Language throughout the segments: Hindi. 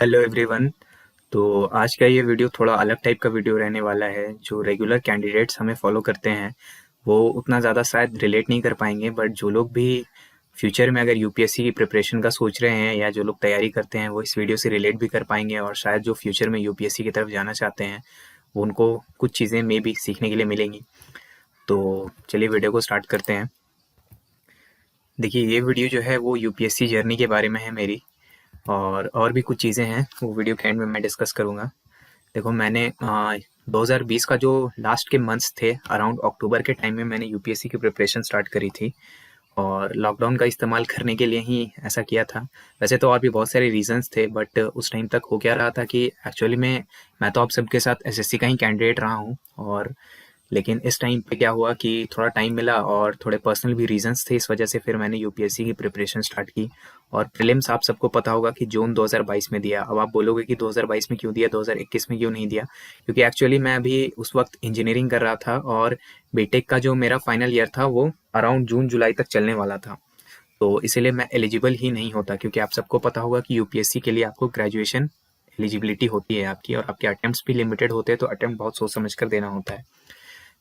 Hello everyone. तो आज का ये वीडियो थोड़ा अलग टाइप का वीडियो रहने वाला है। जो रेगुलर कैंडिडेट्स हमें फॉलो करते हैं वो उतना ज़्यादा शायद रिलेट नहीं कर पाएंगे, बट जो लोग भी फ्यूचर में अगर यूपीएससी की प्रिपरेशन का सोच रहे हैं या जो लोग तैयारी करते हैं वो इस वीडियो से रिलेट भी कर पाएंगे, और शायद जो फ्यूचर में यूपीएससी की तरफ जाना चाहते हैं वो उनको कुछ चीज़ें मे भी सीखने के लिए मिलेंगी। तो चलिए वीडियो को स्टार्ट करते हैं। देखिए, ये वीडियो जो है वो यूपीएससी जर्नी के बारे में है मेरी, और भी कुछ चीज़ें हैं वो वीडियो के एंड में मैं डिस्कस करूँगा। देखो, मैंने 2020 का जो लास्ट के मंथ्स थे, अराउंड अक्टूबर के टाइम में मैंने यूपीएससी की प्रिपरेशन स्टार्ट करी थी, और लॉकडाउन का इस्तेमाल करने के लिए ही ऐसा किया था। वैसे तो और भी बहुत सारे रीजंस थे, बट उस टाइम तक हो क्या रहा था कि एक्चुअली में मैं तो आप सबके साथ एसएससी का ही कैंडिडेट रहा हूँ, और लेकिन इस टाइम पे क्या हुआ कि थोड़ा टाइम मिला और थोड़े पर्सनल भी रीजंस थे, इस वजह से फिर मैंने यूपीएससी की प्रिपरेशन स्टार्ट की। और प्रीलिम्स आप सबको पता होगा कि जून 2022 में दिया। अब आप बोलोगे कि 2022 में क्यों दिया, 2021 में क्यों नहीं दिया? क्योंकि एक्चुअली मैं अभी उस वक्त इंजीनियरिंग कर रहा था, और बीटेक का जो मेरा फाइनल ईयर था वो अराउंड जून जुलाई तक चलने वाला था। तो इसीलिए मैं एलिजिबल ही नहीं होता, क्योंकि आप सबको पता होगा कि यूपीएससी के लिए आपको ग्रेजुएशन एलिजिबिलिटी होती है आपकी, और आपके अटेम्प्ट्स भी लिमिटेड होते हैं, तो अटेम्प्ट बहुत सोच समझ कर देना होता है।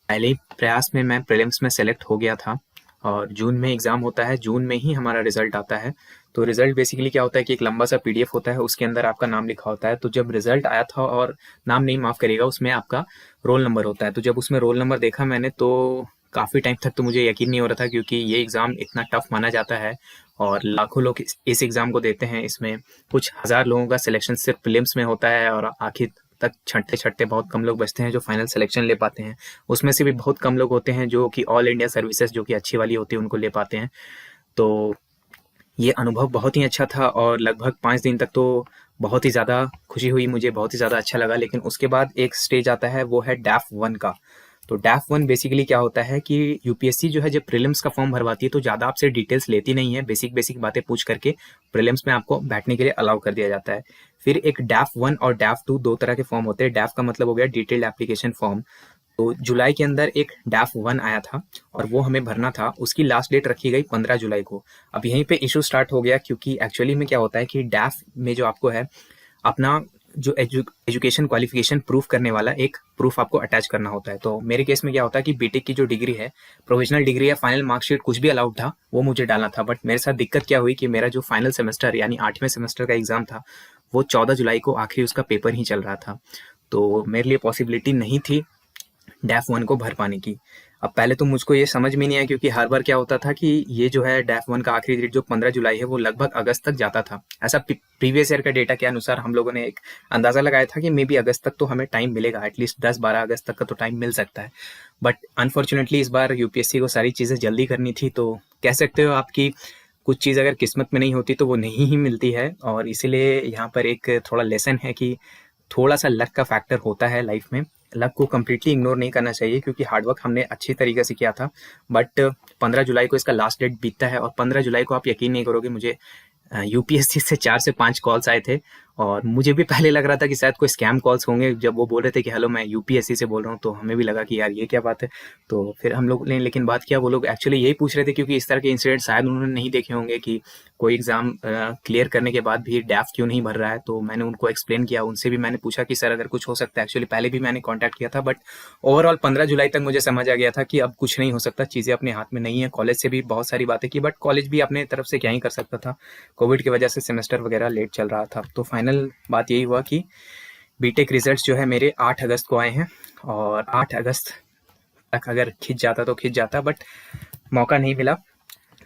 पहले ही प्रयास में मैं प्रीलिम्स में सेलेक्ट हो गया था, और जून में एग्ज़ाम होता है, जून में ही हमारा रिजल्ट आता है। तो रिजल्ट बेसिकली क्या होता है कि एक लंबा सा पीडीएफ होता है, उसके अंदर आपका नाम लिखा होता है। तो जब रिजल्ट आया था, और नाम नहीं, माफ़ करिएगा, उसमें आपका रोल नंबर होता है। तो जब उसमें रोल नंबर देखा मैंने, तो काफ़ी टाइम तक तो मुझे यकीन नहीं हो रहा था, क्योंकि ये एग्ज़ाम इतना टफ माना जाता है और लाखों लोग इस एग्ज़ाम को देते हैं। इसमें कुछ हज़ार लोगों का सिलेक्शन सिर्फ प्रीलिम्स में होता है, और आखिर तक छठे छठे बहुत कम लोग बचते हैं जो फाइनल सिलेक्शन ले पाते हैं। उसमें से भी बहुत कम लोग होते हैं जो कि ऑल इंडिया सर्विसेज, जो कि अच्छी वाली होती है, उनको ले पाते हैं। तो ये अनुभव बहुत ही अच्छा था, और लगभग 5 दिन तक तो बहुत ही ज़्यादा खुशी हुई मुझे, बहुत ही ज़्यादा अच्छा लगा। लेकिन उसके बाद एक स्टेज आता है, वो है डैफ वन का। तो डैफ वन बेसिकली क्या होता है कि यूपीएससी जो है जब प्रीलिम्स का फॉर्म भरवाती है तो ज़्यादा आपसे डिटेल्स लेती नहीं है, बेसिक बेसिक बातें पूछ करके प्रीलिम्स में आपको बैठने के लिए अलाउ कर दिया जाता है। फिर एक डैफ वन और डैफ टू, दो तरह के फॉर्म होते हैं। डैफ का मतलब हो गया डिटेल्ड एप्लीकेशन फॉर्म। तो जुलाई के अंदर एक डैफ वन आया था, और वो हमें भरना था। उसकी लास्ट डेट रखी गई 15 जुलाई को। अब यहीं पे इशू स्टार्ट हो गया, क्योंकि एक्चुअली में क्या होता है कि डैफ में जो आपको है अपना जो एजुकेशन क्वालिफिकेशन प्रूफ करने वाला एक प्रूफ आपको अटैच करना होता है। तो मेरे केस में क्या होता है कि बीटेक की जो डिग्री है, प्रोविजनल डिग्री या फाइनल मार्कशीट, कुछ भी अलाउड था, वो मुझे डालना था। बट मेरे साथ दिक्कत क्या हुई कि मेरा जो फाइनल सेमेस्टर यानी 8वें सेमेस्टर का एग्जाम था, वो 14 जुलाई को आखिरी उसका पेपर ही चल रहा था। तो मेरे लिए पॉसिबिलिटी नहीं थी डैफ वन को भर पाने की। अब पहले तो मुझको ये समझ में नहीं आया, क्योंकि हर बार क्या होता था कि ये जो है डैफ वन का आखिरी डेट जो 15 जुलाई है, वो लगभग अगस्त तक जाता था। ऐसा प्रीवियस ईयर का डेटा के अनुसार हम लोगों ने एक अंदाजा लगाया था कि मे बी अगस्त तक तो हमें टाइम मिलेगा, एटलीस्ट 10-12 अगस्त तक का तो टाइम मिल सकता है। बट अनफॉर्चुनेटली इस बार यूपीएससी को सारी चीज़ें जल्दी करनी थी। तो कह सकते हो आपकी कुछ चीज़ अगर किस्मत में नहीं होती तो वो नहीं ही मिलती है। और इसीलिए यहाँ पर एक थोड़ा लेसन है कि थोड़ा सा लक का फैक्टर होता है लाइफ में। लक को कम्प्लीटली इग्नोर नहीं करना चाहिए, क्योंकि हार्डवर्क हमने अच्छी तरीके से किया था। बट 15 जुलाई को इसका लास्ट डेट बीतता है, और 15 जुलाई को आप यकीन नहीं करोगे, मुझे यूपीएससी से 4 से 5 कॉल्स आए थे। और मुझे भी पहले लग रहा था कि शायद कोई स्कैम कॉल्स होंगे। जब वो बोल रहे थे कि हेलो मैं यूपीएससी से बोल रहा हूँ, तो हमें भी लगा कि यार ये क्या बात है। तो फिर हम लोग ने लेकिन बात किया, वो लोग एक्चुअली यही पूछ रहे थे, क्योंकि इस तरह के इंसिडेंट शायद उन्होंने नहीं देखे होंगे कि कोई एग्जाम क्लियर करने के बाद भी डैफ क्यों नहीं भर रहा है। तो मैंने उनको एक्सप्लेन किया, उनसे भी मैंने पूछा कि सर अगर कुछ हो सकता है। एक्चुअली पहले भी मैंने कॉन्टैक्ट किया था, बट ओवरऑल 15 जुलाई तक मुझे समझ आ गया था कि अब कुछ नहीं हो सकता, चीज़ें अपने हाथ में नहीं है। कॉलेज से भी बहुत सारी बातें की, बट कॉलेज भी अपने तरफ से क्या ही कर सकता था, कोविड की वजह से सेमेस्टर वगैरह लेट चल रहा था। तो फाइनल बात यही हुआ कि बीटेक रिजल्ट्स जो है मेरे 8 अगस्त को आए हैं, और 8 अगस्त तक अगर खिंच जाता तो खिंच जाता, बट मौका नहीं मिला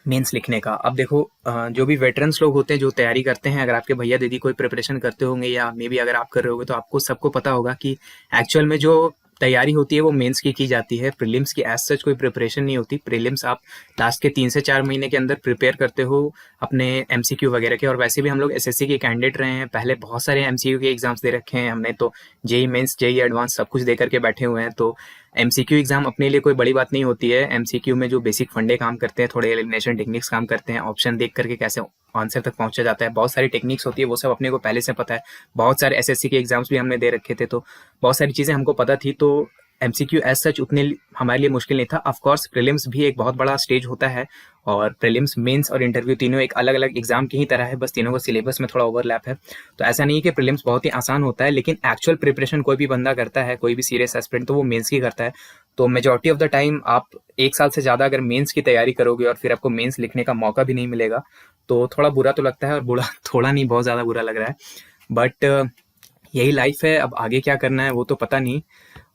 मेंस लिखने का। अब देखो, जो भी वेटरन्स लोग होते हैं जो तैयारी करते हैं, अगर आपके भैया दीदी कोई प्रिपरेशन करते होंगे, या मे बी अगर आप कर रहे होगे, तो आपको सबको पता होगा कि एक्चुअल में जो तैयारी होती है वो मेंस की जाती है। प्रीलिम्स की एज सच कोई प्रिपरेशन नहीं होती। प्रीलिम्स आप लास्ट के 3 से 4 महीने के अंदर प्रिपेयर करते हो अपने एमसीक्यू वगैरह के। और वैसे भी हम लोग एसएससी के कैंडिडेट रहे हैं, पहले बहुत सारे एमसीक्यू के एग्जाम्स दे रखे हैं हमने। तो जेई मेंस, जेई एडवांस सब कुछ दे करके बैठे हुए हैं। तो एमसीक्यू एग्जाम अपने लिए कोई बड़ी बात नहीं होती है। एमसीक्यू में जो बेसिक फंडे काम करते हैं, थोड़े एलिमिनेशन टेक्निक्स काम करते हैं, ऑप्शन देख करके कैसे आंसर तक पहुंचा जाता है, बहुत सारी टेक्निक्स होती है, वो सब अपने को पहले से पता है। बहुत सारे एसएससी के एग्जाम्स भी हमने दे रखे थे, तो बहुत सारी चीज़ें हमको पता थी। तो एमसीक्यू एज सच उतने हमारे लिए मुश्किल नहीं था। ऑफ कोर्स प्रीलिम्स भी एक बहुत बड़ा स्टेज होता है, और प्रीलिम्स, मेंस और इंटरव्यू तीनों एक अलग अलग एग्जाम की ही तरह है, बस तीनों का सिलेबस में थोड़ा ओवरलैप है। तो ऐसा नहीं है कि प्रीलिम्स बहुत ही आसान होता है, लेकिन एक्चुअल प्रिपरेशन कोई भी बंदा करता है, कोई भी सीरियस एस्पिरेंट, तो वो मेंस की करता है। तो मेजॉरिटी ऑफ द टाइम आप 1 साल से ज़्यादा अगर मेंस की तैयारी करोगे और फिर आपको मेंस लिखने का मौका भी नहीं मिलेगा, तो थोड़ा बुरा तो लगता है, और बुरा थोड़ा नहीं, बहुत ज़्यादा बुरा लग रहा है। बट यही लाइफ है, अब आगे क्या करना है वो तो पता नहीं।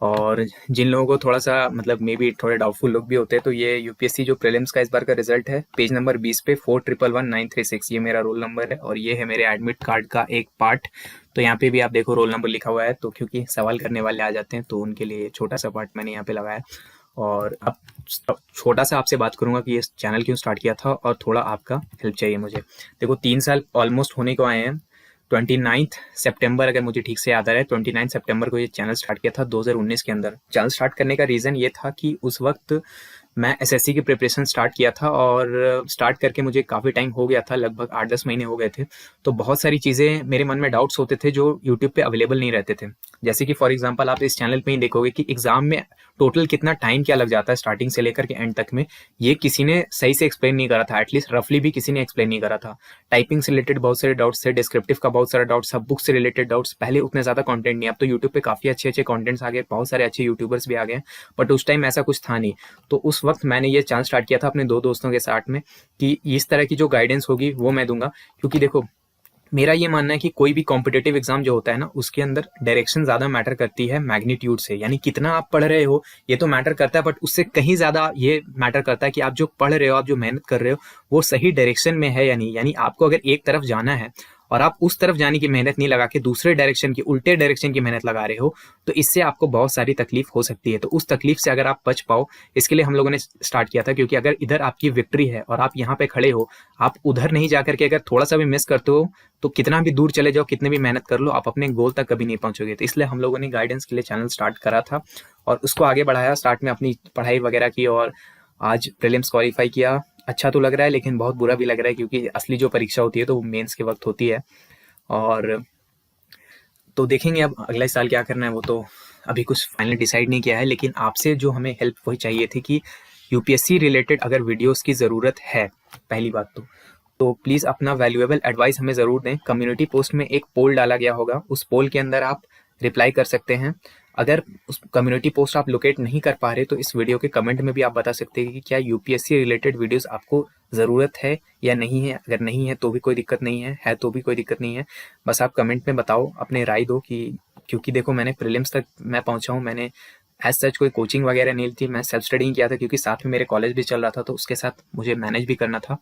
और जिन लोगों को थोड़ा सा मतलब मे बी थोड़े डाउटफुल लोग भी होते हैं, तो ये यूपीएससी जो प्रीलिम्स का इस बार का रिजल्ट है, पेज नंबर 20 पे 411936, ये मेरा रोल नंबर है और ये है मेरे एडमिट कार्ड का एक पार्ट। तो यहाँ पे भी आप देखो रोल नंबर लिखा हुआ है, तो क्योंकि सवाल करने वाले आ जाते हैं तो उनके लिए छोटा सा पार्ट मैंने यहाँ पे लगाया। और अब छोटा सा आपसे बात करूंगा कि ये चैनल क्यों स्टार्ट किया था, और थोड़ा आपका हेल्प चाहिए मुझे। देखो 3 साल ऑलमोस्ट होने को आए हैं। 29 सितंबर, अगर मुझे ठीक से याद आ रहा है, 29 सितंबर को ये चैनल स्टार्ट किया था 2019 के अंदर। चैनल स्टार्ट करने का रीज़न ये था कि उस वक्त मैं एसएससी की प्रिपरेशन स्टार्ट किया था, और स्टार्ट करके मुझे काफ़ी टाइम हो गया था, लगभग 8-10 महीने हो गए थे। तो बहुत सारी चीज़ें मेरे मन में डाउट्स होते थे जो यूट्यूब पे अवेलेबल नहीं रहते थे। जैसे कि फॉर एग्जांपल आप इस चैनल पे ही देखोगे कि एग्जाम में टोटल कितना टाइम क्या लग जाता है स्टार्टिंग से लेकर के एंड तक में, ये किसी ने सही से एक्सप्लेन नहीं करा था, एटलीस्ट रफली भी किसी ने एक्सप्लेन नहीं करा था। टाइपिंग से रिलेटेड बहुत सारे डाउट्स थे, डिस्क्रिप्टिव का बहुत सारा डाउट्स था, बुक से रिलेटेड डाउट्स। पहले उतने ज़्यादा कंटेंट नहीं, अब तो यूट्यूब पे काफ़ी अच्छे अच्छे कंटेंट्स आ गए, बहुत सारे अच्छे यूट्यूबर्स भी आ गए, बट उस टाइम ऐसा कुछ था नहीं। तो उस वक्त मैंने ये चैनल स्टार्ट किया था अपने 2 दोस्तों के साथ में कि इस तरह की जो गाइडेंस होगी वो मैं दूंगा। क्योंकि देखो मेरा ये मानना है कि कोई भी कॉम्पिटेटिव एग्जाम जो होता है ना, उसके अंदर डायरेक्शन ज्यादा मैटर करती है मैग्नीट्यूड से, यानी कितना आप पढ़ रहे हो ये तो मैटर करता है, बट उससे कहीं ज्यादा ये मैटर करता है कि आप जो पढ़ रहे हो, आप जो मेहनत कर रहे हो, वो सही डायरेक्शन में है या नहीं। यानी आपको अगर एक तरफ जाना है और आप उस तरफ जाने की मेहनत नहीं लगा के दूसरे डायरेक्शन की, उल्टे डायरेक्शन की मेहनत लगा रहे हो, तो इससे आपको बहुत सारी तकलीफ हो सकती है। तो उस तकलीफ से अगर आप बच पाओ, इसके लिए हम लोगों ने स्टार्ट किया था। क्योंकि अगर इधर आपकी विक्ट्री है और आप यहाँ पे खड़े हो, आप उधर नहीं जाकर के अगर थोड़ा सा भी मिस करते हो, तो कितना भी दूर चले जाओ, कितने भी मेहनत कर लो, आप अपने गोल तक कभी नहीं पहुंचोगे। तो इसलिए हम लोगों ने गाइडेंस के लिए चैनल स्टार्ट करा था और उसको आगे बढ़ाया। स्टार्ट में अपनी पढ़ाई वगैरह की, और आज प्रीलिम्स क्वालिफाई किया। अच्छा तो लग रहा है, लेकिन बहुत बुरा भी लग रहा है, क्योंकि असली जो परीक्षा होती है तो वो मेंस के वक्त होती है। और तो देखेंगे अब अगले साल क्या करना है, वो तो अभी कुछ फाइनल डिसाइड नहीं किया है। लेकिन आपसे जो हमें हेल्प वही चाहिए थी कि यूपीएससी रिलेटेड अगर वीडियोस की ज़रूरत है, पहली बात तो प्लीज़ अपना वैल्यूएबल एडवाइस हमें ज़रूर दें। कम्युनिटी पोस्ट में एक पोल डाला गया होगा, उस पोल के अंदर आप रिप्लाई कर सकते हैं। अगर उस कम्युनिटी पोस्ट आप लोकेट नहीं कर पा रहे, तो इस वीडियो के कमेंट में भी आप बता सकते हैं कि क्या यूपीएससी रिलेटेड वीडियोस आपको ज़रूरत है या नहीं है। अगर नहीं है तो भी कोई दिक्कत नहीं है तो भी कोई दिक्कत नहीं है। बस आप कमेंट में बताओ, अपने राय दो कि, क्योंकि देखो मैंने प्रीलिम्स तक मैं पहुंचा हूँ, मैंने एज सच कोई कोचिंग वगैरह नहीं ली थी, मैं सेल्फ स्टडिंग किया था, क्योंकि साथ में मेरे कॉलेज भी चल रहा था, तो उसके साथ मुझे मैनेज भी करना था।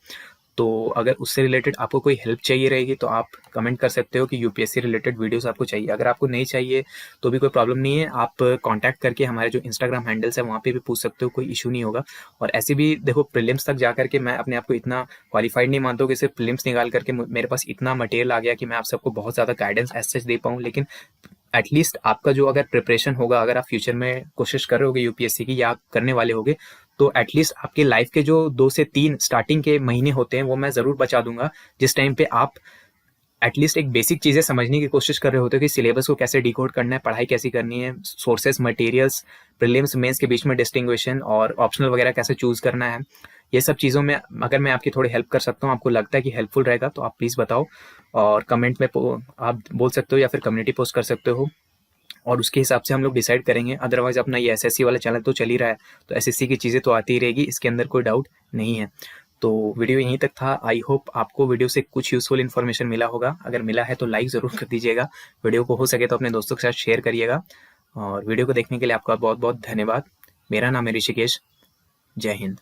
तो अगर उससे रिलेटेड आपको कोई हेल्प चाहिए रहेगी तो आप कमेंट कर सकते हो कि यूपीएससी रिलेटेड वीडियोस आपको चाहिए। अगर आपको नहीं चाहिए तो भी कोई प्रॉब्लम नहीं है, आप कांटेक्ट करके हमारे जो इंस्टाग्राम हैंडल्स है वहाँ पे भी पूछ सकते हो, कोई इशू नहीं होगा। और ऐसे भी देखो प्रीलिम्स तक जा करके मैं अपने आप को इतना क्वालिफाइड नहीं मानता हूँ कि सिर्फ प्रीलिम्स निकाल करके मेरे पास इतना मटेरियल आ गया कि मैं आप सबको बहुत ज़्यादा गाइडेंस एज सच दे पाऊँ। लेकिन एटलीस्ट आपका जो अगर प्रिपरेशन होगा, अगर आप फ्यूचर में कोशिश कर रहे होगे यूपीएससी की या करने वाले होगे, तो एटलीस्ट आपके लाइफ के जो 2 से 3 स्टार्टिंग के महीने होते हैं वो मैं ज़रूर बचा दूंगा, जिस टाइम पे आप एटलीस्ट एक बेसिक चीज़ें समझने की कोशिश कर रहे होते हो कि सिलेबस को कैसे डिकोड करना है, पढ़ाई कैसी करनी है, सोर्सेस, मटेरियल्स, प्रीलिम्स मेंस के बीच में डिस्टिंग्विशन और ऑप्शनल वगैरह कैसे चूज़ करना है। ये सब चीज़ों में अगर मैं आपकी थोड़ी हेल्प कर सकता हूँ, आपको लगता है कि हेल्पफुल रहेगा, तो आप प्लीज़ बताओ और कमेंट में आप बोल सकते हो या फिर कम्युनिटी पोस्ट कर सकते हो, और उसके हिसाब से हम लोग डिसाइड करेंगे। अदरवाइज अपना ये एसएससी वाला चैनल तो चल ही रहा है, तो एसएससी की चीज़ें तो आती ही रहेगी, इसके अंदर कोई डाउट नहीं है। तो वीडियो यहीं तक था। आई होप आपको वीडियो से कुछ यूजफुल इन्फॉर्मेशन मिला होगा। अगर मिला है तो लाइक ज़रूर कर दीजिएगा, वीडियो को हो सके तो अपने दोस्तों के साथ शेयर करिएगा। और वीडियो को देखने के लिए आपका बहुत बहुत धन्यवाद। मेरा नाम है ऋषिकेश। जय हिंद।